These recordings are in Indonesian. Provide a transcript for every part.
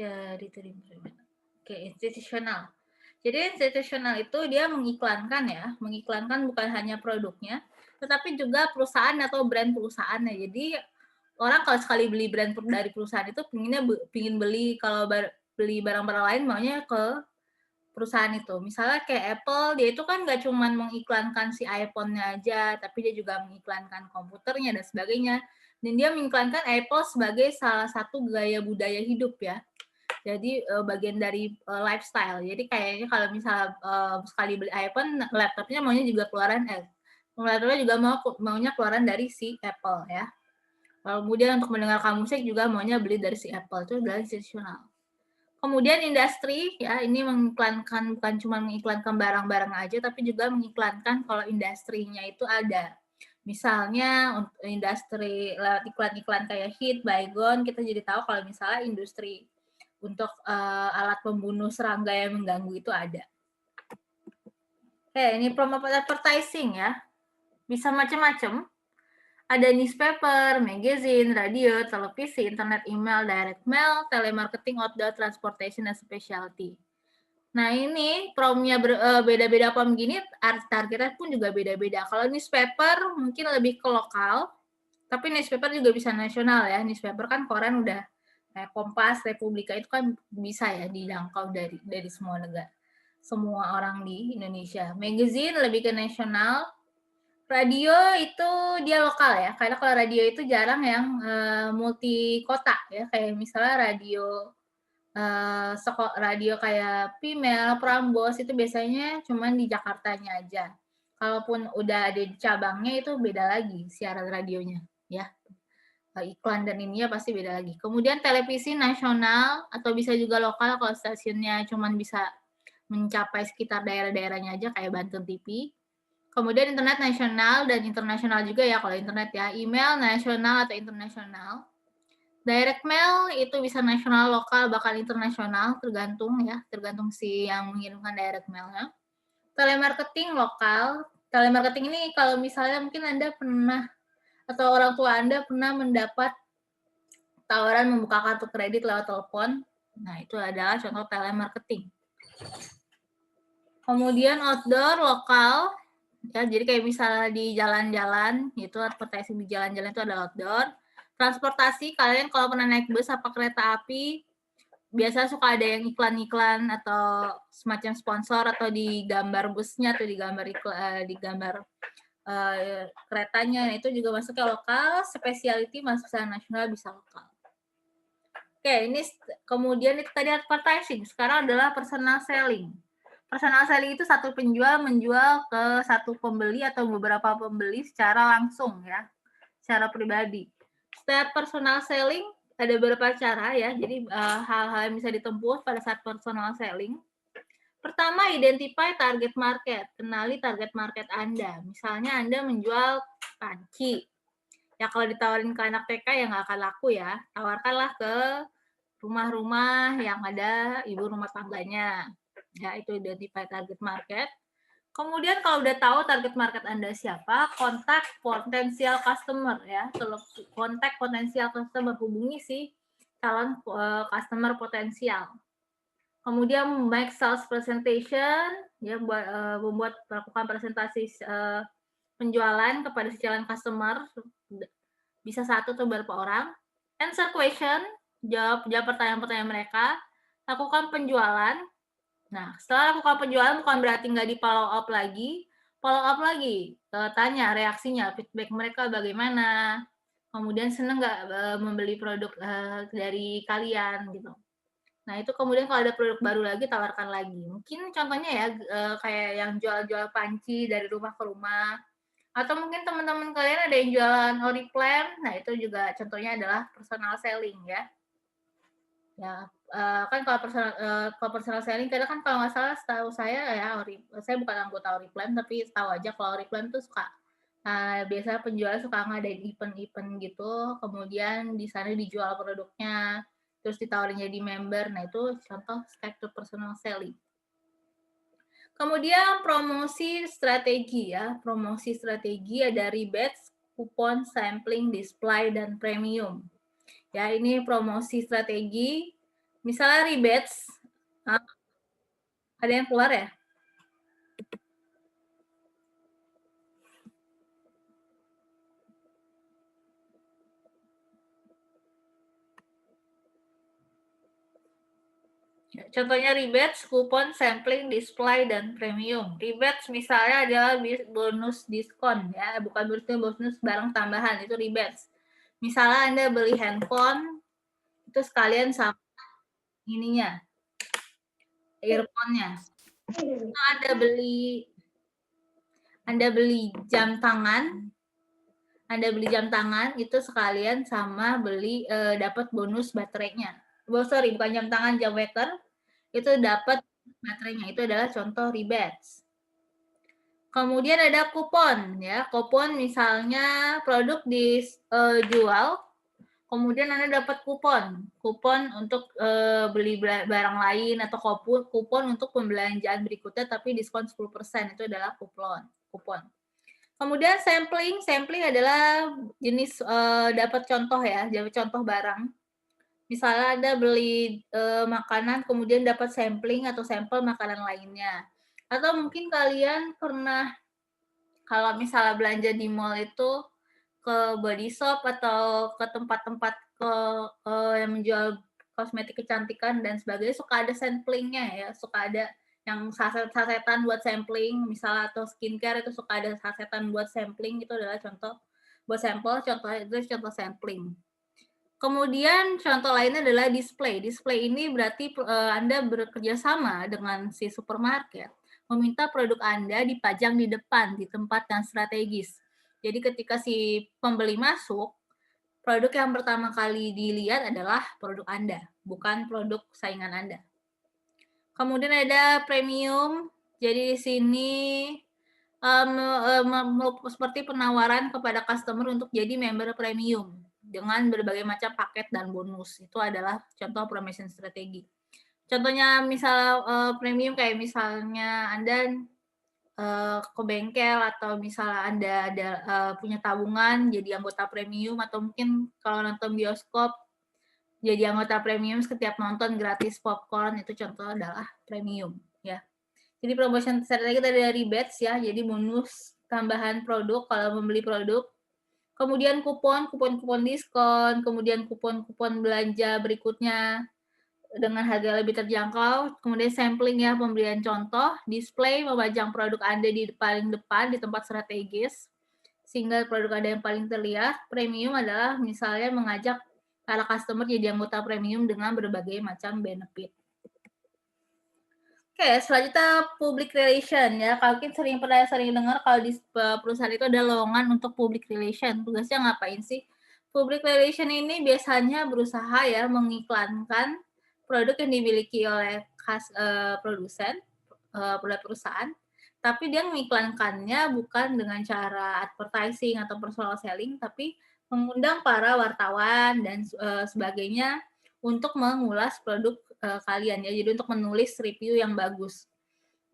Ya, diterima. Oke, institusional. Jadi institusional itu dia mengiklankan ya, mengiklankan bukan hanya produknya, tetapi juga perusahaan atau brand perusahaannya. Jadi orang kalau sekali beli brand dari perusahaan itu pinginnya pingin beli kalau beli barang-barang lain maunya ke perusahaan itu. Misalnya kayak Apple, dia itu kan nggak cuman mengiklankan si iPhone-nya aja, tapi dia juga mengiklankan komputernya dan sebagainya. Dan dia mengiklankan Apple sebagai salah satu gaya budaya hidup ya. Jadi bagian dari lifestyle. Jadi kayaknya kalau misalnya sekali beli iPhone, laptopnya maunya juga keluaran laptopnya juga maunya keluaran dari si Apple ya. Kemudian untuk mendengarkan musik juga maunya beli dari si Apple, itu adalah institusional. Kemudian industri ya, ini mengiklankan bukan cuma mengiklankan barang-barang aja, tapi juga mengiklankan kalau industrinya itu ada. Misalnya untuk industri lewat iklan-iklan kayak Hit, Baygon, kita jadi tahu kalau misalnya industri untuk alat pembunuh serangga yang mengganggu itu ada. Oke, ini promo advertising ya. Bisa macam-macam. Ada newspaper, magazine, radio, televisi, internet, email, direct mail, telemarketing, outdoor, transportation, dan specialty. Nah ini promnya beda-beda pom gini, targetnya pun juga beda-beda. Kalau newspaper mungkin lebih ke lokal, tapi newspaper juga bisa nasional ya. Newspaper kan koran udah kayak Kompas, Republika itu kan bisa ya dijangkau dari semua negara, semua orang di Indonesia. Magazine lebih ke nasional. Radio itu dia lokal ya, karena kalau radio itu jarang yang multi kota ya, kayak misalnya radio kayak Pimel, Prambors itu biasanya cuma di Jakartanya aja. Kalaupun udah ada di cabangnya itu beda lagi siaran radionya ya. Iklan dan ininya pasti beda lagi. Kemudian televisi nasional atau bisa juga lokal kalau stasiunnya cuma bisa mencapai sekitar daerah-daerahnya aja kayak Banten TV. Kemudian internet nasional dan internasional juga ya kalau internet ya, email nasional atau internasional. Direct mail itu bisa nasional, lokal, bahkan internasional, tergantung ya, tergantung si yang mengirimkan direct mailnya. Telemarketing lokal, telemarketing ini kalau misalnya mungkin Anda pernah atau orang tua Anda pernah mendapat tawaran membuka kartu kredit lewat telepon, nah itu adalah contoh telemarketing. Kemudian outdoor lokal, ya jadi kayak misalnya di jalan-jalan, itu advertising di jalan-jalan itu ada outdoor. Transportasi, kalian kalau pernah naik bus apa kereta api, biasa suka ada yang iklan-iklan atau semacam sponsor atau di gambar busnya atau di gambar keretanya, itu juga masuk ke lokal, specialty masuk ke nasional bisa lokal. Oke, ini kemudian itu tadi advertising, sekarang adalah personal selling. Personal selling itu satu penjual menjual ke satu pembeli atau beberapa pembeli secara langsung ya, secara pribadi. Setiap personal selling ada beberapa cara ya, jadi hal-hal yang bisa ditempuh pada saat personal selling. Pertama, identify target market, kenali target market Anda. Misalnya Anda menjual panci, ya kalau ditawarin ke anak TK ya nggak akan laku ya, tawarkanlah ke rumah-rumah yang ada ibu rumah tangganya. Ya, itu identify target market. Kemudian kalau udah tahu target market Anda siapa, kontak potensial customer ya. Kontak potensial customer, hubungi si calon customer potensial. Kemudian make sales presentation ya, melakukan presentasi penjualan kepada si calon customer, bisa satu atau beberapa orang. Answer question, jawab pertanyaan-pertanyaan mereka. Lakukan penjualan. Nah, setelah lakukan penjualan bukan berarti nggak di-follow up lagi. Follow up lagi, tanya reaksinya, feedback mereka bagaimana, kemudian seneng nggak membeli produk dari kalian gitu. Nah, itu kemudian kalau ada produk baru lagi, tawarkan lagi. Mungkin contohnya ya, kayak yang jual-jual panci dari rumah ke rumah, atau mungkin teman-teman kalian ada yang jualan Oriflame, nah itu juga contohnya adalah personal selling ya. Ya, kan kalau personal selling kadang kan kalau nggak salah setahu saya ya, saya bukan anggota Oriflame, tapi tahu aja kalau Oriflame tuh suka biasanya penjual suka ngadain event-event gitu, kemudian di sana dijual produknya, terus ditawarin jadi member. Nah, itu contoh struktur personal selling. Kemudian promosi strategi ya. Promosi strategi ada rebates, kupon, sampling, display, dan premium. Ya, ini promosi strategi. Misalnya rebates, ada yang keluar ya? Contohnya rebates, kupon, sampling, display, dan premium. Rebates misalnya adalah bonus diskon, ya, bukan bonus barang tambahan, itu rebates. Misalnya Anda beli handphone, itu sekalian sama ininya, earphone-nya. Anda beli jam tangan, itu sekalian sama beli dapat bonus baterainya. Sorry, bukan jam tangan, jam waker, itu dapat baterainya. Itu adalah contoh rebates. Kemudian ada kupon, ya. Kupon misalnya produk dijual, kemudian Anda dapat kupon untuk beli barang lain, atau kupon untuk pembelanjaan berikutnya tapi diskon 10%, itu adalah kupon. Kemudian sampling adalah jenis dapat contoh, ya, dapat contoh barang. Misalnya Anda beli makanan, kemudian dapat sampling atau sampel makanan lainnya. Atau mungkin kalian pernah, kalau misalnya belanja di mall itu ke body shop atau ke tempat-tempat yang menjual kosmetik kecantikan dan sebagainya, suka ada samplingnya, ya, suka ada yang sasetan buat sampling, misalnya, atau skincare itu suka ada sasetan buat sampling, itu adalah contoh buat sampel, contoh sampling. Kemudian contoh lainnya adalah display. Display ini berarti Anda bekerja sama dengan si supermarket, meminta produk Anda dipajang di depan, di tempat yang strategis. Jadi ketika si pembeli masuk, produk yang pertama kali dilihat adalah produk Anda, bukan produk saingan Anda. Kemudian ada premium. Jadi di sini seperti penawaran kepada customer untuk jadi member premium dengan berbagai macam paket dan bonus. Itu adalah contoh promotion strategi. Contohnya misal premium kayak misalnya Anda ke bengkel, atau misalnya Anda ada punya tabungan jadi anggota premium, atau mungkin kalau nonton bioskop jadi anggota premium, setiap nonton gratis popcorn, itu contoh adalah premium, ya. Jadi promotion strategi tadi dari rebates, ya, jadi bonus tambahan produk kalau membeli produk. Kemudian kupon diskon, kemudian kupon belanja berikutnya dengan harga lebih terjangkau, kemudian sampling, ya, pemberian contoh, display, memajang produk Anda di paling depan di tempat strategis sehingga produk Anda yang paling terlihat. Premium adalah misalnya mengajak para customer jadi anggota premium dengan berbagai macam benefit. Oke, selanjutnya public relation, ya. Kalau kita sering dengar kalau di perusahaan itu ada lowongan untuk public relation. Tugasnya ngapain sih? Public relation ini biasanya berusaha, ya, mengiklankan produk yang dimiliki oleh produsen, perusahaan, tapi dia mengiklankannya bukan dengan cara advertising atau personal selling, tapi mengundang para wartawan dan sebagainya untuk mengulas produk kalian, ya. Jadi untuk menulis review yang bagus.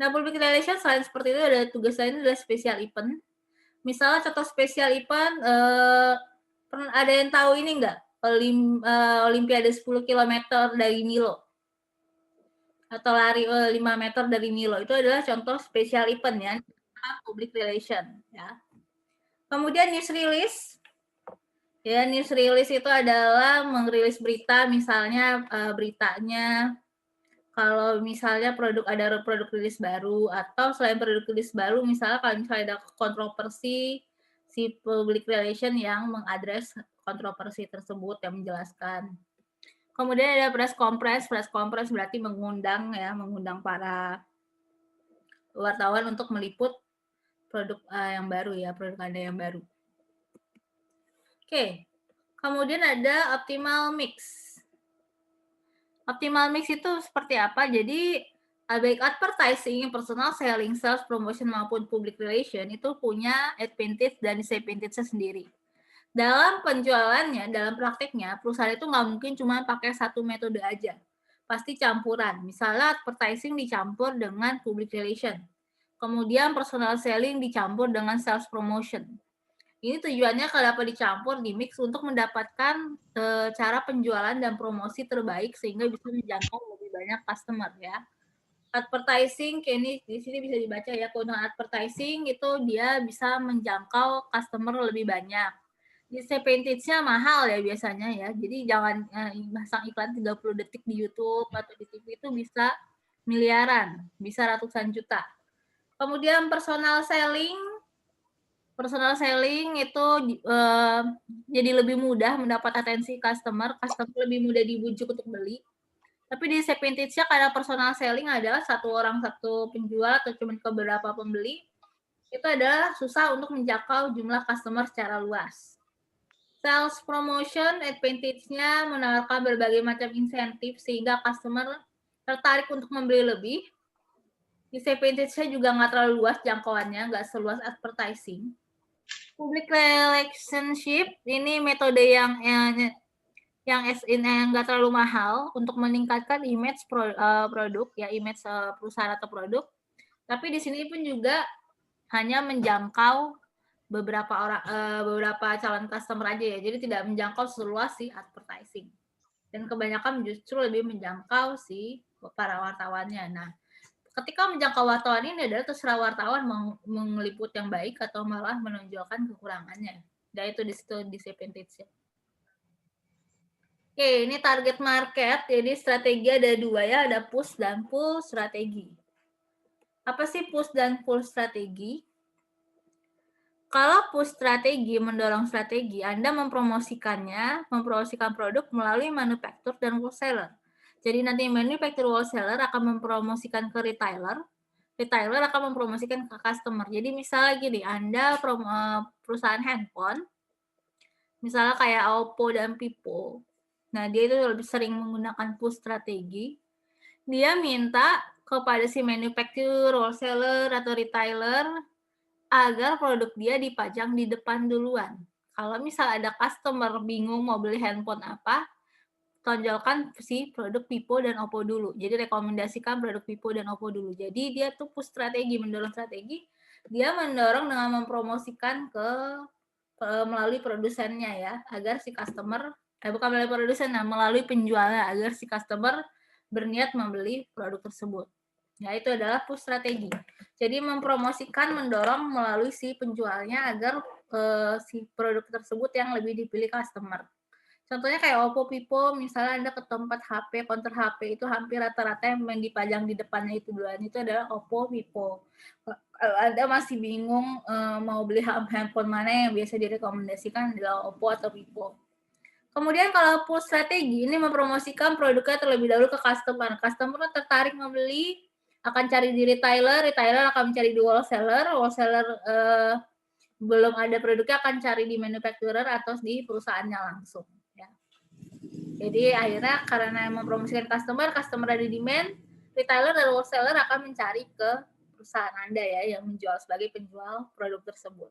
Nah, public relations selain seperti itu ada tugas lain adalah special event. Misalnya contoh special event, ada yang tahu ini enggak? Olimpiade 10 km dari Milo. Atau lari 5 meter dari Milo. Itu adalah contoh special event, ya. Public relation, ya. Kemudian news release. Ya, news release itu adalah merilis berita, misalnya beritanya kalau misalnya ada produk rilis baru, atau selain produk rilis baru, misalnya kalau misalnya ada kontroversi, si public relation yang mengadres kontroversi tersebut, yang menjelaskan. Kemudian ada press conference. Press conference berarti mengundang para wartawan untuk meliput produk yang baru, ya, produk Anda yang baru. Oke. Kemudian ada optimal mix. Optimal mix itu seperti apa? Jadi baik advertising, personal selling, sales promotion maupun public relation itu punya advantage dan disadvantage sendiri. Dalam penjualannya, dalam prakteknya, perusahaan itu nggak mungkin cuma pakai satu metode aja. Pasti campuran. Misalnya advertising dicampur dengan public relation. Kemudian personal selling dicampur dengan sales promotion. Ini tujuannya kalau dapat dicampur, di-mix untuk mendapatkan, cara penjualan dan promosi terbaik sehingga bisa menjangkau lebih banyak customer ya. Advertising kayak ini di sini bisa dibaca ya, keuntungan advertising itu dia bisa menjangkau customer lebih banyak. Disadvantage-nya mahal ya biasanya ya. Jadi jangan, masang iklan 30 detik di YouTube atau di TV itu bisa miliaran, bisa ratusan juta. Kemudian personal selling itu jadi lebih mudah mendapat atensi customer lebih mudah dibujuk untuk beli. Tapi disadvantage-nya karena personal selling adalah satu orang satu penjual atau cuma ke beberapa pembeli, itu adalah susah untuk menjangkau jumlah customer secara luas. Sales promotion advantage-nya menawarkan berbagai macam insentif sehingga customer tertarik untuk membeli lebih. Disadvantage-nya juga nggak terlalu luas jangkauannya, nggak seluas advertising. Public relationship ini metode yang nggak terlalu mahal untuk meningkatkan image produk ya, image perusahaan atau produk. Tapi di sini pun juga hanya menjangkau beberapa calon customer aja ya. Jadi tidak menjangkau seluas si advertising. Dan kebanyakan justru lebih menjangkau si para wartawannya. Nah, ketika menjangkau wartawan ini adalah terserah wartawan meliput yang baik atau malah menonjolkan kekurangannya. Dan itu di situ disadvantage-nya. Oke, ini target market. Jadi strategi ada dua ya, ada push dan pull strategi. Apa sih push dan pull strategi? Kalau push strategi mendorong strategi, Anda mempromosikan produk melalui manufaktur dan wholesaler. Jadi nanti manufaktur wholesaler akan mempromosikan ke retailer akan mempromosikan ke customer. Jadi misalnya gini, Anda perusahaan handphone, misalnya kayak Oppo dan Vivo. Nah, dia itu lebih sering menggunakan push strategi. Dia minta kepada si manufaktur, wholesaler, atau retailer agar produk dia dipajang di depan duluan. Kalau misal ada customer bingung mau beli handphone apa, tonjolkan si produk Vivo dan Oppo dulu. Jadi rekomendasikan produk Vivo dan Oppo dulu. Jadi dia tuh push strategi, mendorong strategi. Dia mendorong dengan mempromosikan melalui produsennya ya, agar si customer bukan melalui produsen, melalui penjualnya agar si customer berniat membeli produk tersebut. Ya, itu adalah push strategi. Jadi mempromosikan, mendorong melalui si penjualnya agar si produk tersebut yang lebih dipilih customer. Contohnya kayak Oppo, Vivo, misalnya Anda ke tempat HP, counter HP itu hampir rata-rata yang dipajang di depannya itu duluan itu adalah Oppo, Vivo. Kalau Anda masih bingung mau beli handphone mana yang biasa direkomendasikan adalah Oppo atau Vivo. Kemudian kalau push strategi ini mempromosikan produknya terlebih dahulu ke customer. Customer tertarik membeli, akan cari di retailer akan mencari di wholesaler belum ada produknya akan cari di manufacturer atau di perusahaannya langsung. Ya. Jadi akhirnya karena mempromosikan customer ada demand, retailer dan wholesaler akan mencari ke perusahaan Anda ya yang menjual sebagai penjual produk tersebut.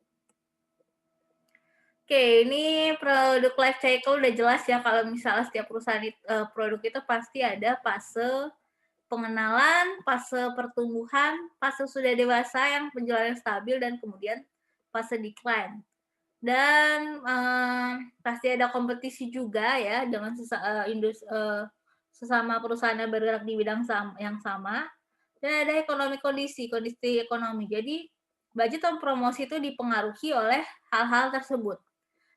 Oke, ini produk life cycle udah jelas ya kalau misalnya setiap perusahaan produk itu pasti ada fase pengenalan, fase pertumbuhan, fase sudah dewasa yang penjualan stabil, dan kemudian fase decline. Dan pasti ada kompetisi juga ya dengan sesama perusahaan yang bergerak di bidang yang sama. Dan ada kondisi ekonomi. Jadi budget atau promosi itu dipengaruhi oleh hal-hal tersebut.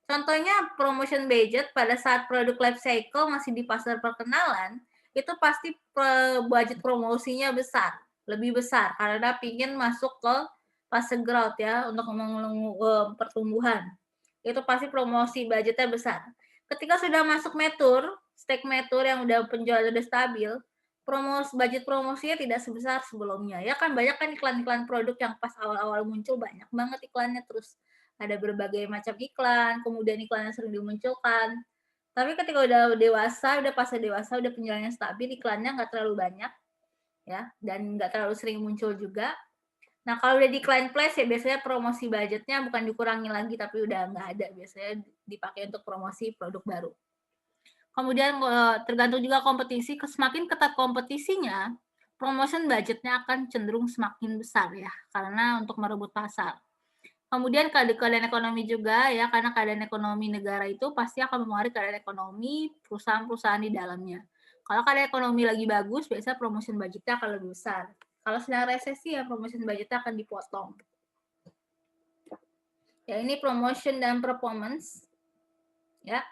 Contohnya promotion budget pada saat produk life cycle masih di pasar perkenalan, itu pasti budget promosinya lebih besar karena ingin masuk ke fase growth ya untuk pertumbuhan. Itu pasti promosi budgetnya besar. Ketika sudah masuk stage mature yang udah penjualan udah stabil, budget promosinya tidak sebesar sebelumnya. Ya kan banyak kan iklan-iklan produk yang pas awal-awal muncul banyak banget iklannya, terus ada berbagai macam iklan, kemudian iklan yang sering dimunculkan. Tapi ketika udah dewasa, udah fase dewasa, udah penjualannya stabil, iklannya nggak terlalu banyak, ya, dan nggak terlalu sering muncul juga. Nah, kalau udah decline place ya biasanya promosi budgetnya bukan dikurangi lagi, tapi udah nggak ada, biasanya dipakai untuk promosi produk baru. Kemudian tergantung juga kompetisi, semakin ketat kompetisinya, promotion budgetnya akan cenderung semakin besar ya, karena untuk merebut pasar. Kemudian keadaan ekonomi juga ya, karena keadaan ekonomi negara itu pasti akan mempengaruhi keadaan ekonomi perusahaan-perusahaan di dalamnya. Kalau keadaan ekonomi lagi bagus, biasanya promotion budgetnya akan lebih besar. Kalau sedang resesi ya promotion budgetnya akan dipotong. Ya ini promotion dan performance. Ya.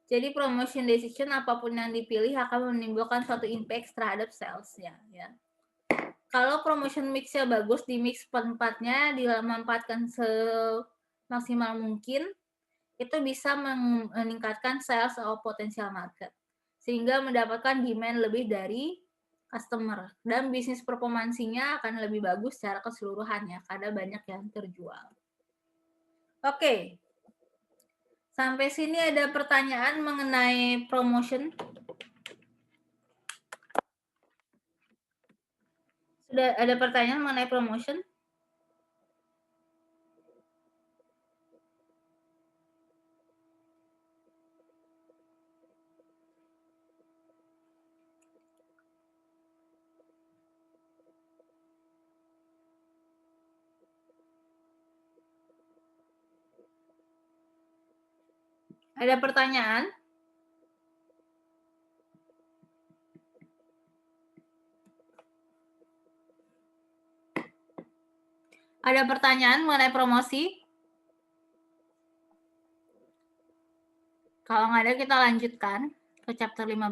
Jadi promotion decision apapun yang dipilih akan menimbulkan suatu impact terhadap salesnya. Ya. Kalau promotion mix-nya bagus, di mix tempatnya, dimanfaatkan semaksimal mungkin, itu bisa meningkatkan sales atau potensial market. Sehingga mendapatkan demand lebih dari customer. Dan bisnis performansinya akan lebih bagus secara keseluruhan ya, karena banyak yang terjual. Oke. Sampai sini ada pertanyaan mengenai promotion? Sudah ada pertanyaan mengenai promotion? Ada pertanyaan? Ada pertanyaan mengenai promosi? Kalau nggak ada, kita lanjutkan ke chapter 15.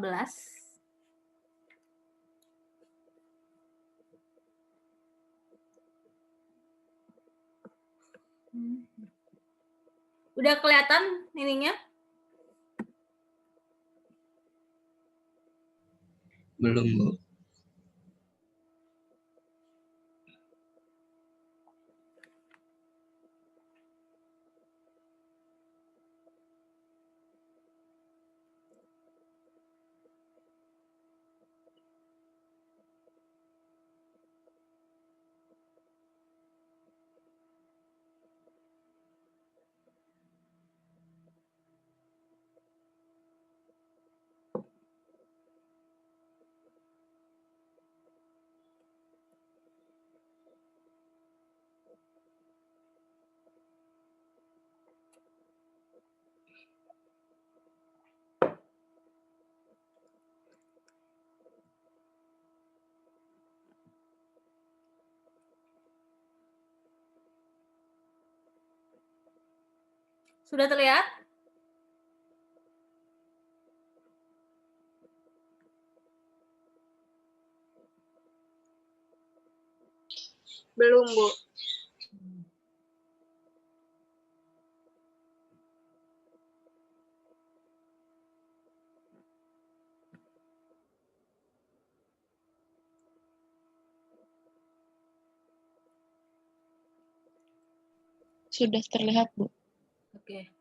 Udah kelihatan ininya? Belum, Bu. Sudah terlihat? Belum, Bu. Sudah terlihat, Bu. Oke.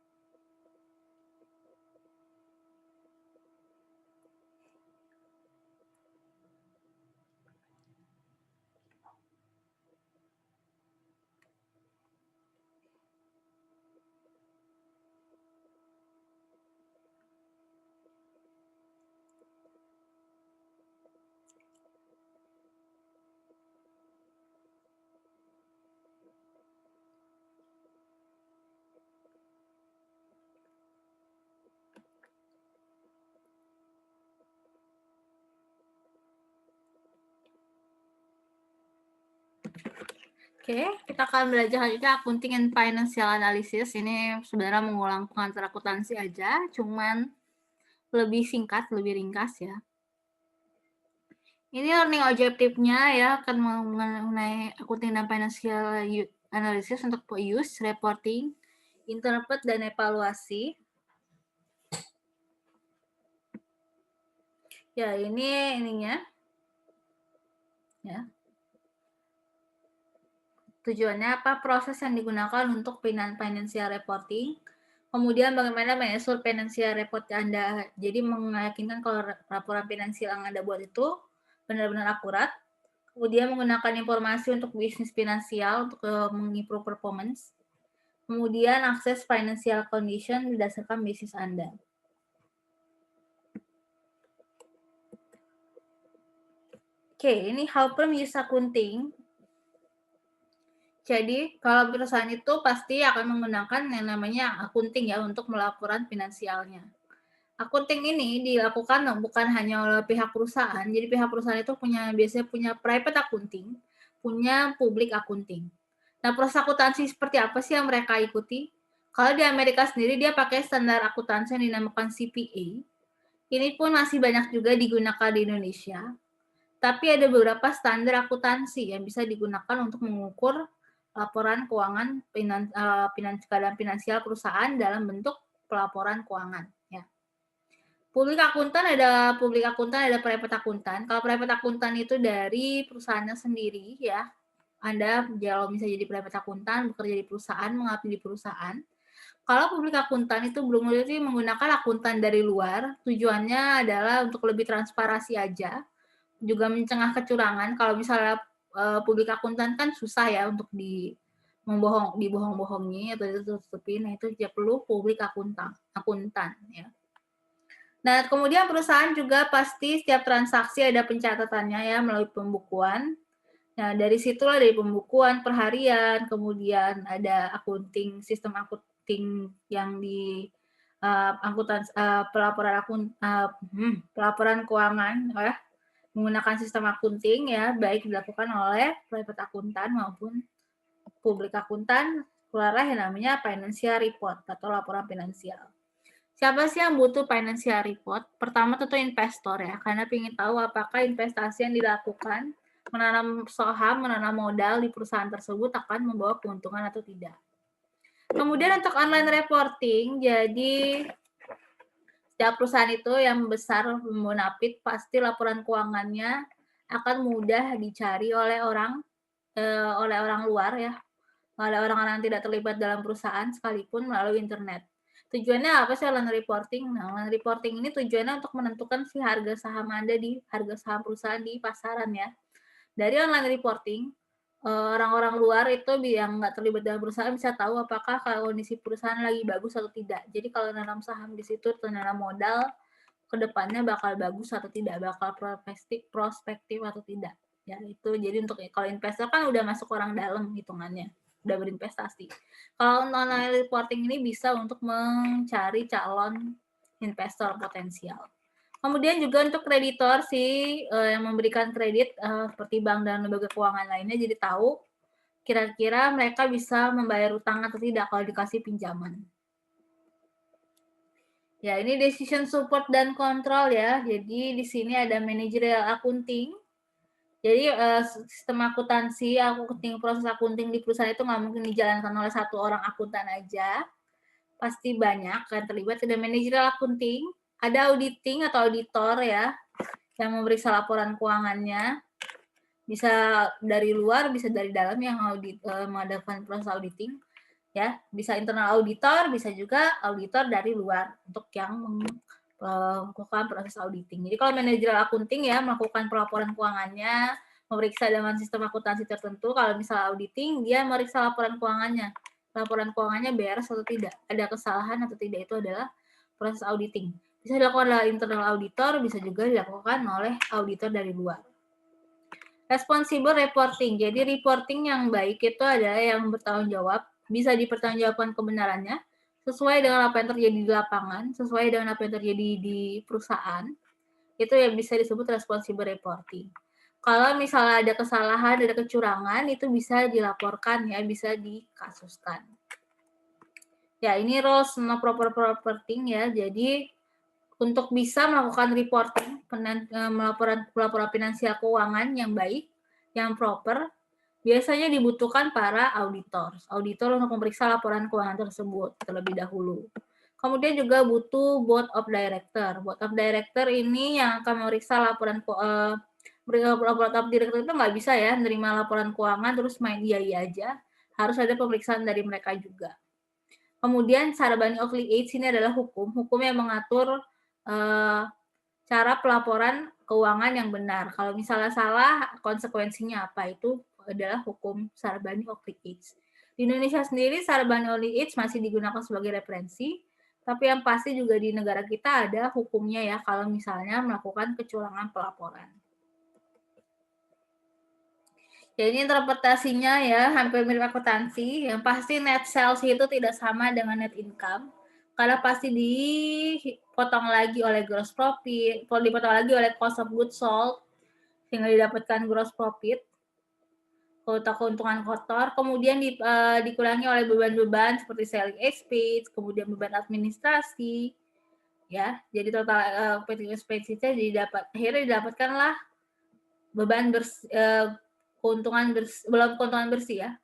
Oke, kita akan belajar selanjutnya accounting and financial analysis. Ini sebenarnya mengulang pengantar akuntansi aja, cuman lebih singkat, lebih ringkas ya. Ini learning objektifnya ya, akan mengenai accounting dan financial analysis untuk use, reporting, interpret, dan evaluasi. Ya, ini ininya. Ya. Tujuannya apa? Proses yang digunakan untuk financial reporting. Kemudian bagaimana mengatur financial report Anda. Jadi meyakinkan kalau laporan finansial yang Anda buat itu benar-benar akurat. Kemudian menggunakan informasi untuk bisnis finansial untuk mengimprove performance. Kemudian akses financial condition berdasarkan bisnis Anda. Oke, ini how firm use accounting. Jadi, kalau perusahaan itu pasti akan menggunakan yang namanya akunting ya untuk melaporan finansialnya. Akunting ini dilakukan bukan hanya oleh pihak perusahaan, jadi pihak perusahaan itu biasanya punya private accounting, punya public accounting. Nah, proses akuntansi seperti apa sih yang mereka ikuti? Kalau di Amerika sendiri dia pakai standar akuntansi yang dinamakan CPA. Ini pun masih banyak juga digunakan di Indonesia. Tapi ada beberapa standar akuntansi yang bisa digunakan untuk mengukur laporan keuangan keadaan finansial perusahaan dalam bentuk pelaporan keuangan. Ya. Public akuntan, ada private akuntan. Kalau private akuntan itu dari perusahaannya sendiri ya. Anda kalau misalnya jadi private akuntan, bekerja di perusahaan, mengabdi di perusahaan. Kalau public akuntan itu belum berarti menggunakan akuntan dari luar, tujuannya adalah untuk lebih transparansi aja, juga mencegah kecurangan. Kalau misalnya publik akuntan kan susah ya untuk dibohong-bohongi atau ditutup-tutupin. Nah, itu dia perlu publik akuntan ya. Nah, kemudian perusahaan juga pasti setiap transaksi ada pencatatannya ya melalui pembukuan. Nah, dari situlah dari pembukuan per harian, kemudian ada sistem akunting yang di pelaporan keuangan ya, menggunakan sistem akunting ya, baik dilakukan oleh private akuntan maupun publik akuntan, keluarlah yang namanya financial report atau laporan finansial. Siapa sih yang butuh financial report? Pertama tentu investor ya, karena ingin tahu apakah investasi yang dilakukan, menanam saham, menanam modal di perusahaan tersebut akan membawa keuntungan atau tidak. Kemudian untuk online reporting, jadi setiap perusahaan itu yang besar Bonafit pasti laporan keuangannya akan mudah dicari oleh orang luar ya, oleh orang-orang yang tidak terlibat dalam perusahaan sekalipun melalui internet. Tujuannya apa sih online reporting? Nah, online reporting ini tujuannya untuk menentukan si harga saham Anda di harga saham perusahaan di pasaran ya. Dari online reporting, orang-orang luar itu yang nggak terlibat dalam perusahaan bisa tahu apakah kondisi perusahaan lagi bagus atau tidak. Jadi kalau nanam saham di situ atau nanam modal, kedepannya bakal bagus atau tidak, bakal prospektif atau tidak. Ya itu jadi untuk kalau investor kan udah masuk orang dalam hitungannya, udah berinvestasi. Kalau online reporting ini bisa untuk mencari calon investor potensial. Kemudian juga untuk kreditor yang memberikan kredit seperti bank dan lembaga keuangan lainnya jadi tahu kira-kira mereka bisa membayar utang atau tidak kalau dikasih pinjaman. Ya, ini decision support dan control ya. Jadi di sini ada managerial accounting. Jadi sistem akuntansi, proses akunting di perusahaan itu nggak mungkin dijalankan oleh satu orang akuntan aja. Pasti banyak yang terlibat. Ada managerial accounting, ada auditing atau auditor ya, yang memeriksa laporan keuangannya. Bisa dari luar, bisa dari dalam yang mengadakan proses auditing. Ya, bisa internal auditor, bisa juga auditor dari luar untuk yang melakukan proses auditing. Jadi kalau manajerial accounting ya melakukan pelaporan keuangannya, memeriksa dengan sistem akuntansi tertentu. Kalau misal auditing, dia memeriksa laporan keuangannya. Laporan keuangannya beres atau tidak, ada kesalahan atau tidak, itu adalah proses auditing. Bisa dilakukan oleh internal auditor, bisa juga dilakukan oleh auditor dari luar. Responsible reporting. Jadi reporting yang baik itu adalah yang bertanggung jawab, bisa dipertanggungjawabkan kebenarannya sesuai dengan apa yang terjadi di lapangan, sesuai dengan apa yang terjadi di perusahaan. Itu yang bisa disebut responsible reporting. Kalau misalnya ada kesalahan, ada kecurangan, itu bisa dilaporkan ya, bisa dikasuskan. Ya, ini rules no proper reporting ya. Jadi untuk bisa melakukan reporting, pelaporan finansial keuangan yang baik, yang proper, biasanya dibutuhkan para auditor. Auditor untuk memeriksa laporan keuangan tersebut terlebih dahulu. Kemudian juga butuh board of director. Board of director ini yang akan memeriksa laporan board of director itu nggak bisa ya menerima laporan keuangan terus main iya aja. Harus ada pemeriksaan dari mereka juga. Kemudian Sarabani of Legal ini adalah hukum yang mengatur cara pelaporan keuangan yang benar. Kalau misalnya salah, konsekuensinya apa? Itu adalah hukum Sarabani of Legal. Di Indonesia sendiri, Sarabani of Legal masih digunakan sebagai referensi, tapi yang pasti juga di negara kita ada hukumnya ya kalau misalnya melakukan kecurangan pelaporan. Ya, ini interpretasinya ya, hampir mirip akuntansi. Yang pasti net sales itu tidak sama dengan net income. Karena pasti dipotong lagi oleh gross profit, dipotong lagi oleh cost of goods sold, sehingga didapatkan gross profit, keuntungan kotor. Kemudian dikurangi oleh beban-beban seperti selling expense, kemudian beban administrasi. Ya, jadi total operating expense-nya akhirnya didapatkanlah beban belum keuntungan bersih ya,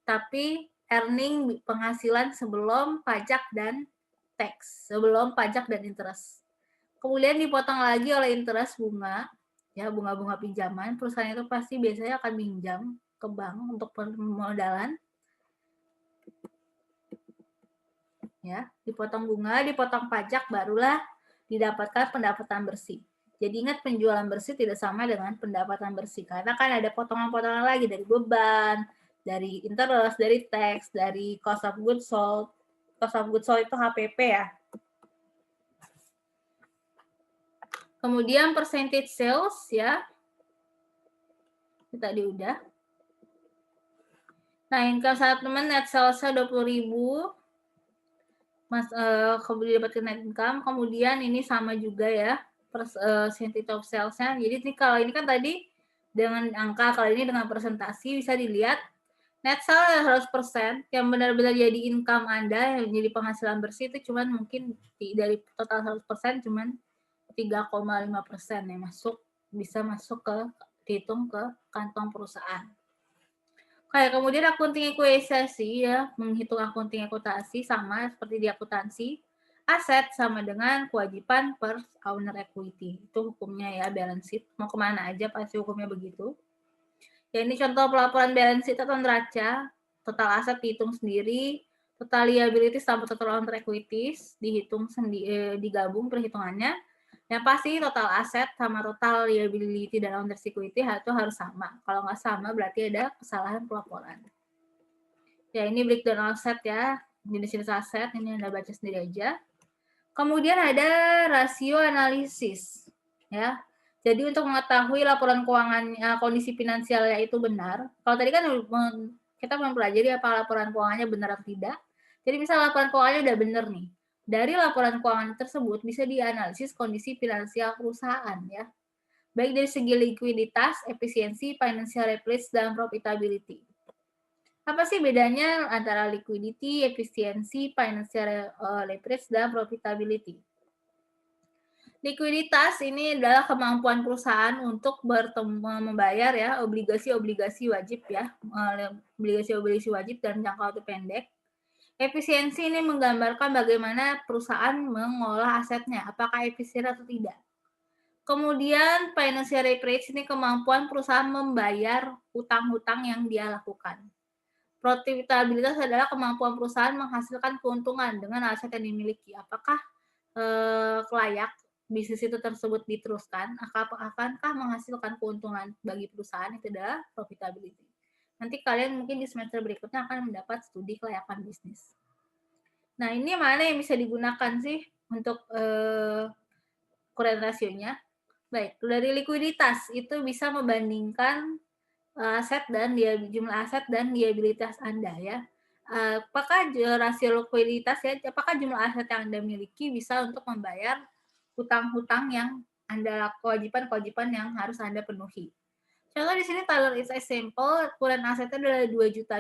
tapi earning penghasilan sebelum pajak dan tax, sebelum pajak dan interest. Kemudian dipotong lagi oleh interest bunga, ya bunga-bunga pinjaman. Perusahaan itu pasti biasanya akan pinjam ke bank untuk permodalan. Ya, dipotong bunga, dipotong pajak, barulah didapatkan pendapatan bersih. Jadi ingat, penjualan bersih tidak sama dengan pendapatan bersih, karena kan ada potongan-potongan lagi dari beban, dari interest, dari tax, dari cost of goods sold. Cost of goods sold itu HPP ya. Kemudian percentage sales ya. Tadi udah. Nah, income statement net sales-nya 20.000. Kemudian dapatkan net income, kemudian ini sama juga ya, percentage of sales-nya. Jadi ini kalau ini kan tadi dengan angka, kalau ini dengan presentasi bisa dilihat net sales 100%, yang benar-benar jadi income Anda, yang jadi penghasilan bersih itu cuman mungkin dari total 100% cuman 3,5% yang bisa masuk dihitung ke kantong perusahaan. Kayak kemudian akunting ekuitasi ya, menghitung akunting ekuitasi sama seperti di akuntansi. Aset sama dengan kewajiban per owner equity. Itu hukumnya ya, balance sheet. Mau kemana aja pasti hukumnya begitu. Ya, ini contoh pelaporan balance sheet atau neraca. Total aset dihitung sendiri, total liabilities sama total owner equities dihitung digabung perhitungannya. Yang pasti total aset sama total liability dan owner equity itu harus sama. Kalau nggak sama berarti ada kesalahan pelaporan. Ya, ini breakdown aset ya, jenis-jenis aset, ini Anda baca sendiri aja. Kemudian ada rasio analisis ya. Jadi untuk mengetahui laporan keuangan kondisi finansialnya itu benar. Kalau tadi kan kita mempelajari apa laporan keuangannya benar atau tidak. Jadi misal laporan keuangannya udah benar nih. Dari laporan keuangan tersebut bisa dianalisis kondisi finansial perusahaan ya. Baik dari segi likuiditas, efisiensi, financial leverage, dan profitability. Apa sih bedanya antara liquidity, efisiensi, financial leverage, dan profitability? Likuiditas ini adalah kemampuan perusahaan untuk membayar ya obligasi-obligasi wajib ya, obligasi-obligasi wajib dalam jangka waktu pendek. Efisiensi ini menggambarkan bagaimana perusahaan mengolah asetnya, apakah efisien atau tidak. Kemudian financial leverage ini kemampuan perusahaan membayar hutang-hutang yang dia lakukan. Profitabilitas adalah kemampuan perusahaan menghasilkan keuntungan dengan aset yang dimiliki. Apakah layak bisnis itu tersebut diteruskan? Akankah menghasilkan keuntungan bagi perusahaan? Itu adalah profitability. Nanti kalian mungkin di semester berikutnya akan mendapat studi kelayakan bisnis. Nah, ini mana yang bisa digunakan sih untuk current ratio-nya? Baik, dari likuiditas itu bisa membandingkan jumlah aset dan liabilitas Anda ya. Apakah rasio likuiditas ya, apakah jumlah aset yang Anda miliki bisa untuk membayar hutang-hutang yang kewajiban-kewajiban yang harus Anda penuhi. Contoh di sini Tyler is example, current asetnya adalah $2 juta,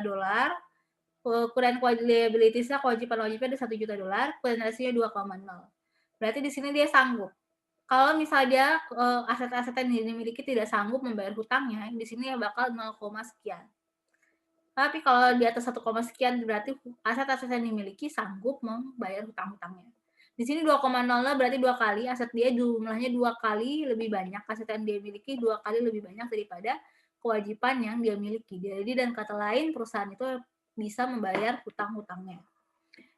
current liabilities-nya kewajiban-wajibnya ada $1 juta, current ratio 2,0. Berarti di sini dia sanggup. Kalau misalnya aset-aset yang dimiliki tidak sanggup membayar hutangnya, di sini bakal 0, sekian. Tapi kalau di atas 1, sekian berarti aset-aset yang dimiliki sanggup membayar hutang-hutangnya. Di sini 2,0 berarti 2 kali, aset dia jumlahnya 2 kali lebih banyak, aset yang dia miliki 2 kali lebih banyak daripada kewajiban yang dia miliki. Jadi dan kata lain perusahaan itu bisa membayar hutang-hutangnya.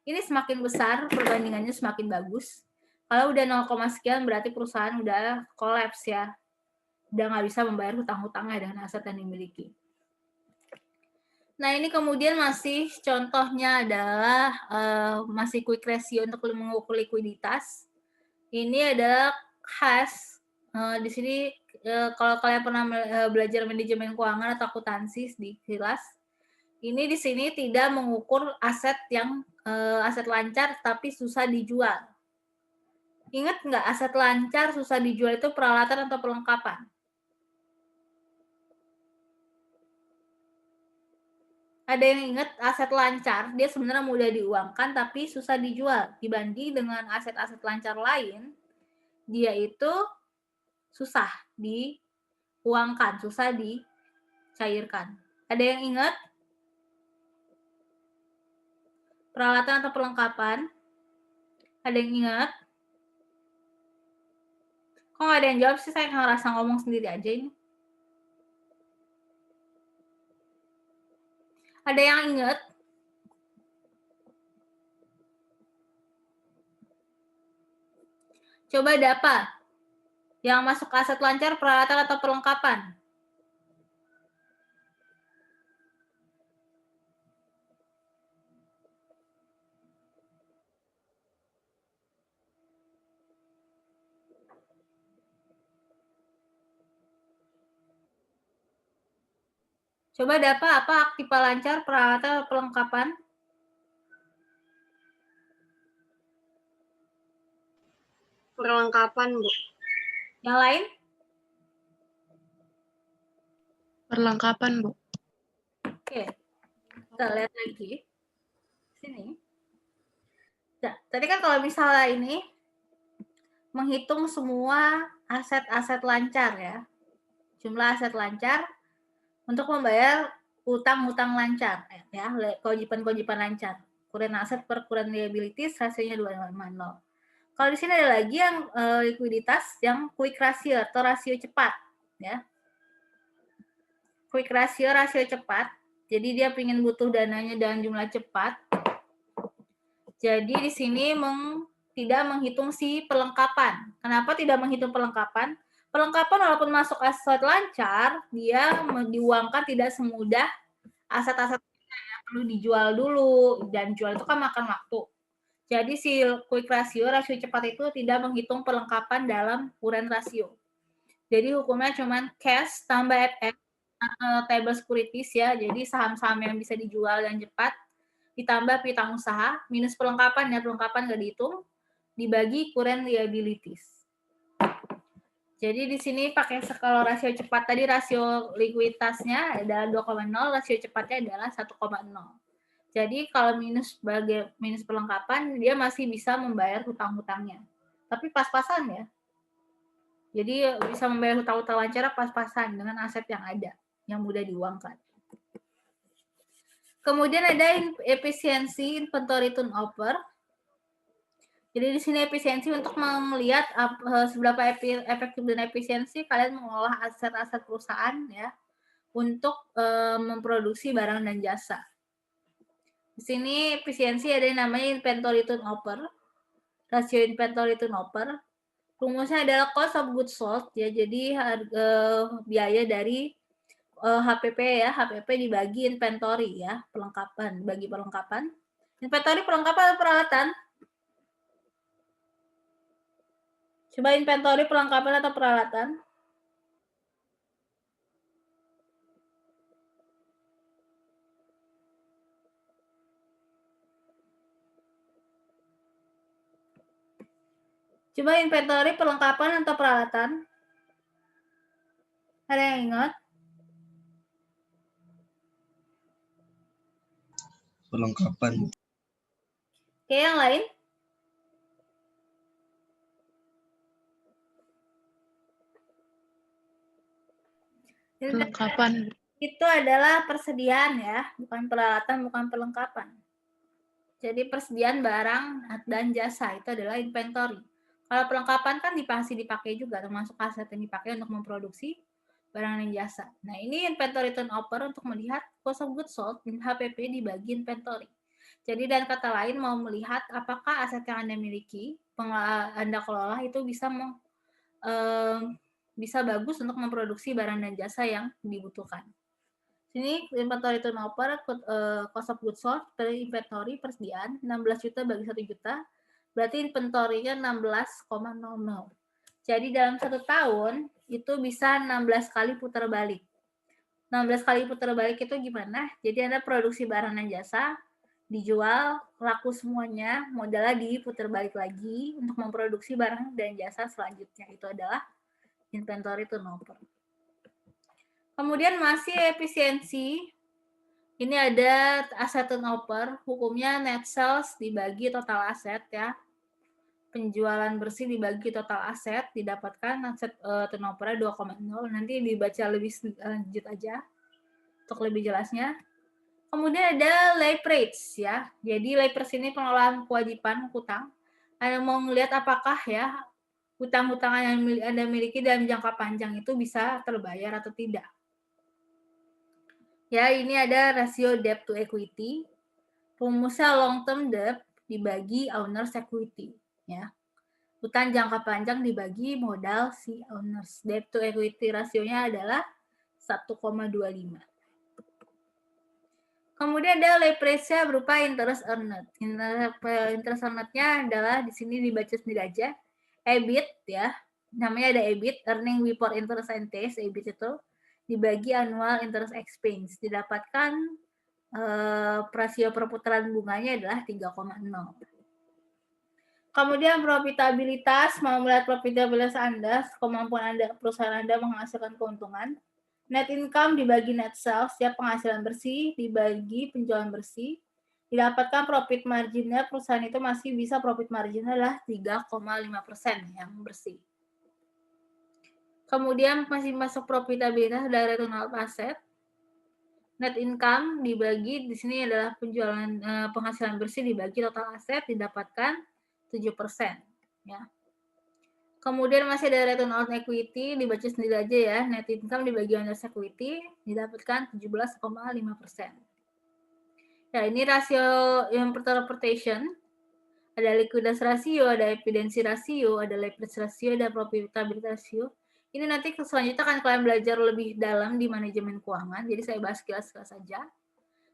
Ini semakin besar perbandingannya semakin bagus. Kalau udah 0, sekian berarti perusahaan udah kolaps ya. Udah nggak bisa membayar hutang-hutangnya dengan aset yang dimiliki. Nah, ini kemudian masih contohnya adalah masih quick ratio untuk mengukur likuiditas. Ini adalah di sini kalau kalian pernah belajar manajemen keuangan atau akuntansi di kelas, ini di sini tidak mengukur aset yang aset lancar tapi susah dijual. Ingat nggak aset lancar susah dijual itu peralatan atau perlengkapan? Ada yang ingat aset lancar, dia sebenarnya mudah diuangkan tapi susah dijual. Dibanding dengan aset-aset lancar lain, dia itu susah diuangkan, susah dicairkan. Ada yang ingat? Peralatan atau perlengkapan? Ada yang ingat? Kok nggak ada yang jawab sih? Saya ngerasa ngomong sendiri aja ini. Ada yang ingat? Coba dapat. Yang masuk ke aset lancar, peralatan atau perlengkapan? Coba dapat apa aktiva lancar, peralatan atau perlengkapan? Perlengkapan, Bu. Yang lain? Perlengkapan, Bu. Oke. Kita lihat lagi. Sini. Nah, tadi kan kalau misalnya ini menghitung semua aset-aset lancar ya. Jumlah aset lancar untuk membayar utang-utang lancar ya, kewajiban-kewajiban lancar. Current aset per current liabilities hasilnya 2,0. Kalau di sini ada lagi yang likuiditas yang quick ratio atau rasio cepat ya. Quick ratio, rasio cepat. Jadi dia ingin butuh dananya dalam jumlah cepat. Jadi di sini tidak menghitung si perlengkapan. Kenapa tidak menghitung perlengkapan? Perlengkapan walaupun masuk aset lancar, dia diuangkan tidak semudah aset-aset yang perlu dijual dulu, dan jual itu kan makan waktu. Jadi si quick ratio, rasio cepat itu tidak menghitung perlengkapan dalam current ratio. Jadi hukumnya cuma cash tambah FX table securities ya, jadi saham-saham yang bisa dijual yang cepat, ditambah piutang usaha, minus perlengkapan ya, perlengkapan nggak dihitung, dibagi current liabilities. Jadi di sini pakai kalau rasio cepat tadi rasio likuiditasnya adalah 2,0, rasio cepatnya adalah 1,0. Jadi kalau minus perlengkapan dia masih bisa membayar hutang-hutangnya. Tapi pas-pasan ya. Jadi bisa membayar hutang-hutang lancar pas-pasan dengan aset yang ada yang mudah diuangkan. Kemudian ada efisiensi inventory turnover. Jadi di sini efisiensi untuk melihat seberapa efektif dan efisiensi kalian mengolah aset-aset perusahaan ya untuk memproduksi barang dan jasa. Di sini efisiensi ada yang namanya inventory turnover, rasio inventory turnover. Rumusnya adalah cost of goods sold ya, jadi biaya dari HPP ya, HPP dibagi inventory ya, perlengkapan, bagi perlengkapan. Inventory perlengkapan atau peralatan? Coba inventory perlengkapan atau peralatan? Coba inventory perlengkapan atau peralatan? Ada yang ingat? Perlengkapan. Oke, yang lain? Perlengkapan. Itu adalah persediaan ya, bukan peralatan, bukan perlengkapan. Jadi persediaan barang dan jasa itu adalah inventory. Kalau perlengkapan kan pasti dipakai juga, termasuk aset yang dipakai untuk memproduksi barang dan jasa. Nah, ini inventory turnover untuk melihat cost of goods sold HPP dibagi inventory. Jadi dan kata lain mau melihat apakah aset yang Anda miliki, Anda kelola itu bisa bagus untuk memproduksi barang dan jasa yang dibutuhkan. Sini inventory turnover, cost of goods sold per inventory persediaan 16 juta bagi 1 juta, berarti inventory-nya 16,00. Jadi dalam 1 tahun itu bisa 16 kali putar balik. 16 kali putar balik itu gimana? Jadi Anda produksi barang dan jasa, dijual, laku semuanya, modalnya diputar balik lagi untuk memproduksi barang dan jasa selanjutnya. Itu adalah inventory turnover. Kemudian masih efisiensi. Ini ada aset turnover, hukumnya net sales dibagi total aset ya. Penjualan bersih dibagi total aset, didapatkan aset turnover-nya 2,0. Nanti dibaca lebih lanjut aja untuk lebih jelasnya. Kemudian ada leverage ya. Jadi leverage ini pengelolaan kewajiban hutang. Anda mau ngelihat apakah ya hutang-hutang yang Anda miliki dalam jangka panjang itu bisa terbayar atau tidak. Ya, ini ada rasio debt to equity. Rumusnya long term debt dibagi owner's equity ya. Hutang jangka panjang dibagi modal si owners. Debt to equity rasionya adalah 1,25. Kemudian ada leverage-nya berupa interest earned. Interest earned-nya adalah di sini dibaca sendiri aja. EBIT ya. Namanya ada EBIT, earning before interest and tax, EBIT itu dibagi annual interest expense. Didapatkan rasio perputaran bunganya adalah 3,0. Kemudian profitabilitas, mau melihat profitabilitas Anda, kemampuan Anda, perusahaan Anda menghasilkan keuntungan. Net income dibagi net sales, ya penghasilan bersih, dibagi penjualan bersih. Didapatkan profit marginnya, perusahaan itu masih bisa profit marginnya adalah 3,5% yang bersih. Kemudian masih masuk profitabilitas dari return on asset. Net income dibagi, di sini adalah penjualan penghasilan bersih dibagi total aset, didapatkan 7%. Ya. Kemudian masih ada return on equity, dibaca sendiri aja ya. Net income dibagi owner's equity, didapatkan 17,5%. Ya, ini rasio interpretation. Ada liquidity rasio, ada evidensi rasio, ada leverage rasio, ada profitability rasio. Ini nanti selanjutnya akan kalian belajar lebih dalam di manajemen keuangan, jadi saya bahas sekilas saja.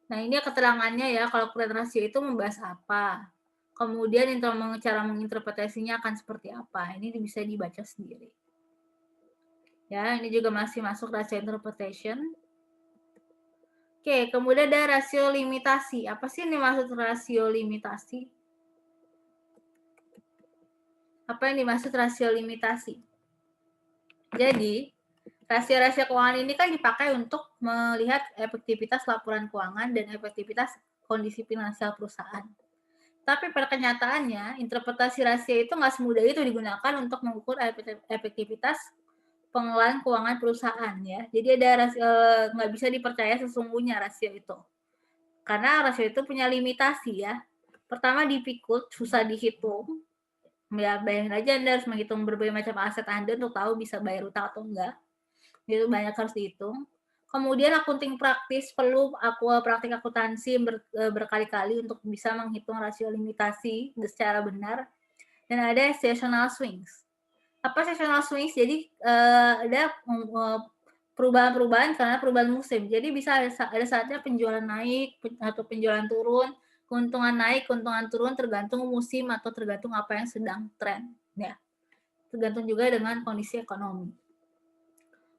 Nah, ini keterangannya ya, kalau current ratio itu membahas apa. Kemudian cara menginterpretasinya akan seperti apa. Ini bisa dibaca sendiri. Ya, ini juga masih masuk rasio interpretation. Oke, kemudian ada rasio limitasi. Apa sih ini maksud rasio limitasi? Apa yang dimaksud rasio limitasi? Jadi, rasio-rasio keuangan ini kan dipakai untuk melihat efektivitas laporan keuangan dan efektivitas kondisi finansial perusahaan. Tapi pada kenyataannya, interpretasi rasio itu nggak semudah itu digunakan untuk mengukur efektivitas pengelolaan keuangan perusahaan ya. Jadi ada rasio, nggak bisa dipercaya sesungguhnya rasio itu. Karena rasio itu punya limitasi ya. Pertama dipikul, susah dihitung. Ya, bayangin aja Anda harus menghitung berbagai macam aset Anda untuk tahu bisa bayar utang atau enggak. Itu banyak harus dihitung. Kemudian akunting praktis, perlu praktik akuntansi berkali-kali untuk bisa menghitung rasio limitasi secara benar. Dan ada seasonal swings. Apa seasonal swings? Jadi ada perubahan-perubahan karena perubahan musim. Jadi bisa ada saatnya penjualan naik atau penjualan turun, keuntungan naik, keuntungan turun tergantung musim atau tergantung apa yang sedang tren. Ya. Tergantung juga dengan kondisi ekonomi.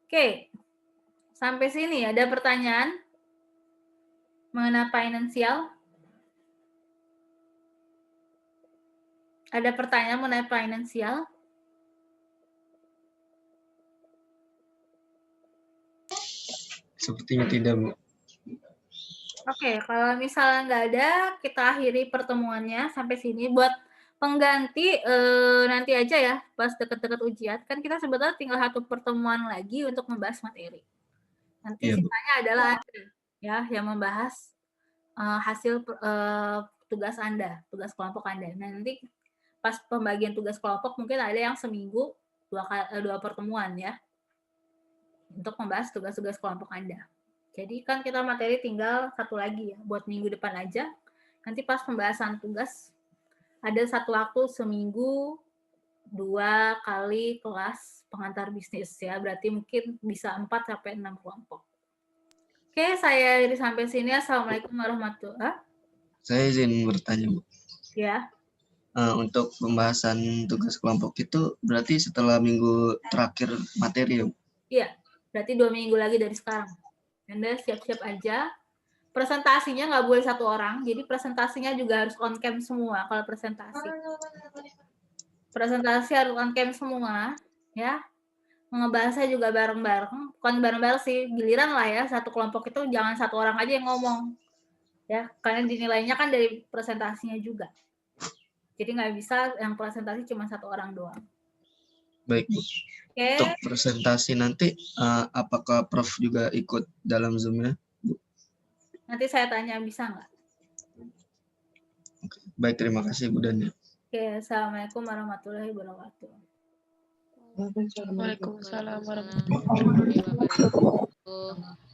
Oke. Sampai sini ada pertanyaan mengenai finansial? Ada pertanyaan mengenai finansial? Sepertinya tidak, Bu. Oke, kalau misalnya nggak ada, kita akhiri pertemuannya sampai sini. Buat pengganti nanti aja ya, pas deket-deket ujian. Kan kita sebetulnya tinggal satu pertemuan lagi untuk membahas materi. Nanti Iya, Bu. sisanya adalah Andri, ya, yang membahas hasil tugas Anda, tugas kelompok Anda. Nah, nanti pas pembagian tugas kelompok mungkin ada yang seminggu dua pertemuan ya, untuk membahas tugas-tugas kelompok Anda. Jadi kan kita materi tinggal satu lagi ya, buat minggu depan aja. Nanti pas pembahasan tugas, ada satu waktu seminggu 2 kali kelas pengantar bisnis ya, berarti mungkin bisa 4 sampai 6 kelompok. Oke, saya dari sampai sini. Assalamualaikum warahmatullahi wabarakatuh. Saya izin bertanya, Bu. Ya. untuk pembahasan tugas kelompok itu berarti setelah minggu terakhir materi ya? Iya, berarti 2 minggu lagi dari sekarang. Anda siap-siap aja. Presentasinya nggak boleh 1 orang, jadi presentasinya juga harus on cam semua kalau presentasi. Presentasi harus on cam semua, ya. Ngebahasnya juga bareng-bareng, bukan bareng-bareng sih, giliran lah ya, satu kelompok itu jangan 1 orang aja yang ngomong. Ya, karena dinilainya kan dari presentasinya juga. Jadi nggak bisa yang presentasi cuma 1 orang doang. Baik, Bu. Oke. Untuk presentasi nanti, apakah Prof juga ikut dalam Zoom-nya? Nanti saya tanya bisa nggak? Oke. Baik, terima kasih Bu Dania. Oke, Assalamualaikum warahmatullahi wabarakatuh. Waalaikumsalam warahmatullahi wabarakatuh.